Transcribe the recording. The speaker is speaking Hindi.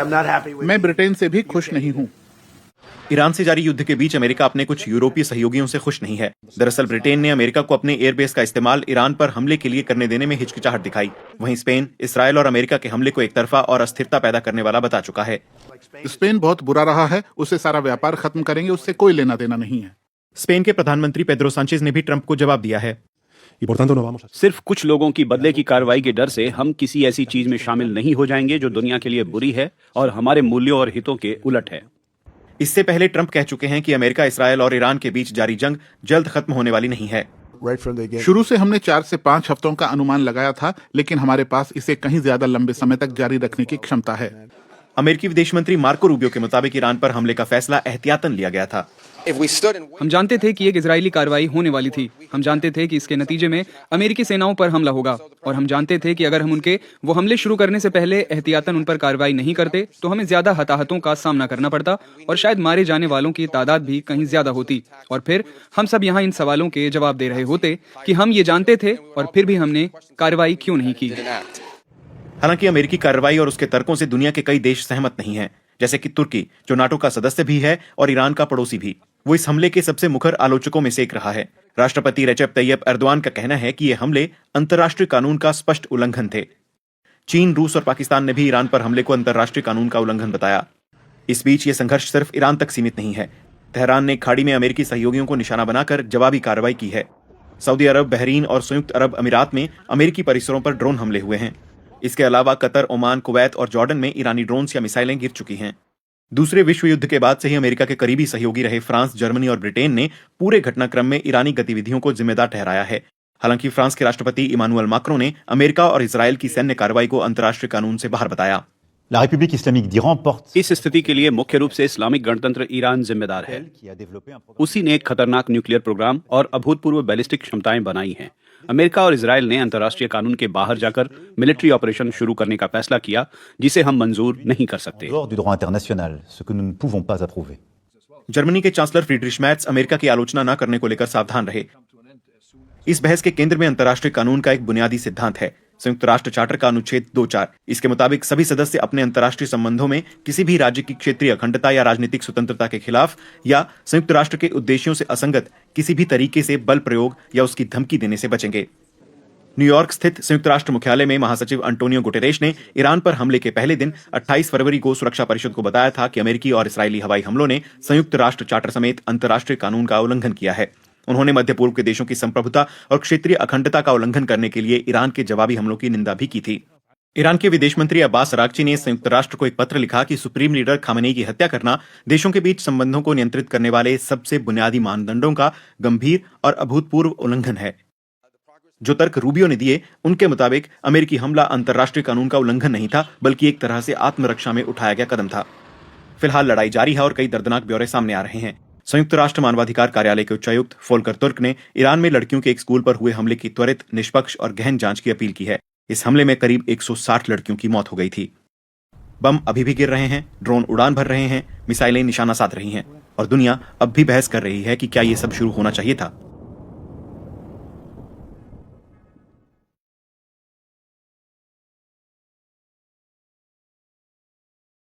मैं ब्रिटेन से भी खुश नहीं हूँ। ईरान से जारी युद्ध के बीच अमेरिका अपने कुछ यूरोपीय सहयोगियों से खुश नहीं है। दरअसल ब्रिटेन ने अमेरिका को अपने एयरबेस का इस्तेमाल ईरान पर हमले के लिए करने देने में हिचकिचाहट दिखाई। वहीं स्पेन इसराइल और अमेरिका के हमले को एकतरफा और अस्थिरता पैदा करने वाला बता चुका है। स्पेन बहुत बुरा रहा है, उससे सारा व्यापार खत्म करेंगे, उससे कोई लेना देना नहीं है। स्पेन के प्रधानमंत्री पेड्रो सांचेज ने भी ट्रंप को जवाब दिया है। सिर्फ कुछ लोगों की बदले की कार्रवाई के डर से हम किसी ऐसी चीज में शामिल नहीं हो जाएंगे जो दुनिया के लिए बुरी है और हमारे मूल्यों और हितों के उलट है। इससे पहले ट्रंप कह चुके हैं कि अमेरिका, इसराइल और ईरान के बीच जारी जंग जल्द खत्म होने वाली नहीं है। शुरू से हमने 4 से 5 हफ्तों का अनुमान लगाया था, लेकिन हमारे पास इसे कहीं ज्यादा लंबे समय तक जारी रखने की क्षमता है। अमेरिकी विदेश मंत्री मार्को रूबियो के मुताबिक ईरान पर हमले का फैसला एहतियातन लिया गया था। हम जानते थे कि एक इजरायली कार्रवाई होने वाली थी। हम जानते थे कि इसके नतीजे में अमेरिकी सेनाओं पर हमला होगा, और हम जानते थे कि अगर हम उनके वो हमले शुरू करने से पहले एहतियातन उन पर कार्रवाई नहीं करते तो हमें ज्यादा हताहतों का सामना करना पड़ता और शायद मारे जाने वालों की तादाद भी कहीं ज्यादा होती। और फिर हम सब यहाँ इन सवालों के जवाब दे रहे होते कि हम ये जानते थे और फिर भी हमने कार्रवाई क्यों नहीं की। हालांकि अमेरिकी कार्रवाई और उसके तर्कों से दुनिया के कई देश सहमत नहीं हैं, जैसे कि तुर्की, जो नाटो का सदस्य भी है और ईरान का पड़ोसी भी। वो इस हमले के सबसे मुखर आलोचकों में से एक रहा है। राष्ट्रपति रेजेप तैयप एर्दोआन का कहना है कि ये हमले अंतर्राष्ट्रीय कानून का स्पष्ट उल्लंघन थे। चीन, रूस और पाकिस्तान ने भी ईरान पर हमले को अंतर्राष्ट्रीय कानून का उल्लंघन बताया। इस बीच ये संघर्ष सिर्फ ईरान तक सीमित नहीं है। तेहरान ने खाड़ी में अमेरिकी सहयोगियों को निशाना बनाकर जवाबी कार्रवाई की है। सऊदी अरब, बहरीन और संयुक्त अरब अमीरात में अमेरिकी परिसरों पर ड्रोन हमले हुए हैं। इसके अलावा कतर, ओमान, कुवैत और जॉर्डन में ईरानी ड्रोन्स या मिसाइलें गिर चुकी हैं। दूसरे विश्व युद्ध के बाद से ही अमेरिका के करीबी सहयोगी रहे फ्रांस, जर्मनी और ब्रिटेन ने पूरे घटनाक्रम में ईरानी गतिविधियों को जिम्मेदार ठहराया है। हालांकि फ्रांस के राष्ट्रपति इमानुएल मैक्रों ने अमेरिका और इजरायल की सैन्य कार्रवाई को अंतर्राष्ट्रीय कानून से बाहर बताया। इस स्थिति के लिए मुख्य रूप से इस्लामिक गणतंत्र ईरान जिम्मेदार है। उसी ने एक खतरनाक न्यूक्लियर प्रोग्राम और अभूतपूर्व बैलिस्टिक क्षमताएं बनाई हैं। अमेरिका और इजरायल ने अंतर्राष्ट्रीय कानून के बाहर जाकर मिलिट्री ऑपरेशन शुरू करने का फैसला किया, जिसे हम मंजूर नहीं कर सकते। जर्मनी के चांसलर फ्रीड्रिश मैर्ज अमेरिका की आलोचना न करने को लेकर सावधान रहे। इस बहस के केंद्र में अंतर्राष्ट्रीय कानून का एक बुनियादी सिद्धांत है, संयुक्त राष्ट्र चार्टर का अनुच्छेद 2.4। इसके मुताबिक सभी सदस्य अपने अंतर्राष्ट्रीय संबंधों में किसी भी राज्य की क्षेत्रीय अखंडता या राजनीतिक स्वतंत्रता के खिलाफ या संयुक्त राष्ट्र के उद्देश्यों से असंगत किसी भी तरीके से बल प्रयोग या उसकी धमकी देने से बचेंगे। न्यूयॉर्क स्थित संयुक्त राष्ट्र मुख्यालय में महासचिव अंटोनियो गुटेरेश ने ईरान पर हमले के पहले दिन 28 फरवरी को सुरक्षा परिषद को बताया था कि अमेरिकी और इसराइली हवाई हमलों ने संयुक्त राष्ट्र चार्टर समेत अंतर्राष्ट्रीय कानून का उल्लंघन किया है। उन्होंने मध्य पूर्व के देशों की संप्रभुता और क्षेत्रीय अखंडता का उल्लंघन करने के लिए ईरान के जवाबी हमलों की निंदा भी की थी। ईरान के विदेश मंत्री अब्बास अरागची ने संयुक्त राष्ट्र को एक पत्र लिखा कि सुप्रीम लीडर खामेनेई की हत्या करना देशों के बीच संबंधों को नियंत्रित करने वाले सबसे बुनियादी मानदंडों का गंभीर और अभूतपूर्व उल्लंघन है। जो तर्क रूबियो ने दिए, उनके मुताबिक अमेरिकी हमला अंतर्राष्ट्रीय कानून का उल्लंघन नहीं था, बल्कि एक तरह से आत्मरक्षा में उठाया गया कदम था। फिलहाल लड़ाई जारी है और कई दर्दनाक ब्यौरे सामने आ रहे हैं। संयुक्त राष्ट्र मानवाधिकार कार्यालय के उच्चायुक्त फोल्कर तुर्क ने ईरान में लड़कियों के एक स्कूल पर हुए हमले की त्वरित, निष्पक्ष और गहन जांच की अपील की है। इस हमले में करीब 160 लड़कियों की मौत हो गई थी। बम अभी भी गिर रहे हैं, ड्रोन उड़ान भर रहे हैं, मिसाइलें निशाना साध रही हैं और दुनिया अब भी बहस कर रही है कि क्या ये सब शुरू होना चाहिए था।